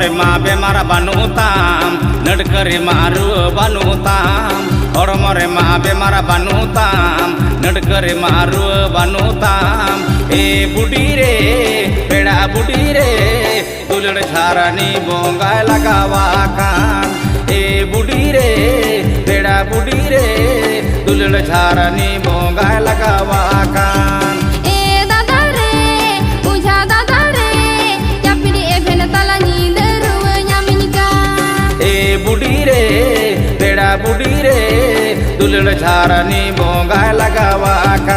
रे मा बेमार बानुताम नडकरे मारू बानुताम हड़मो रे मा बेमार बानुताम नडकरे मारू बानुताम ए बुढ़ी रे पेड़ा बुढ़ी रे दुलड़ झारानी बोंगा लगावा कान ए बुढ़ी रे पेड़ा बुढ़ी रे दुलड़ झारानी बोंगा लगावा कान बुढ़ी रे पेड़ा बुढ़ी रे दुलड़ झारानी बोंगा लगावा का।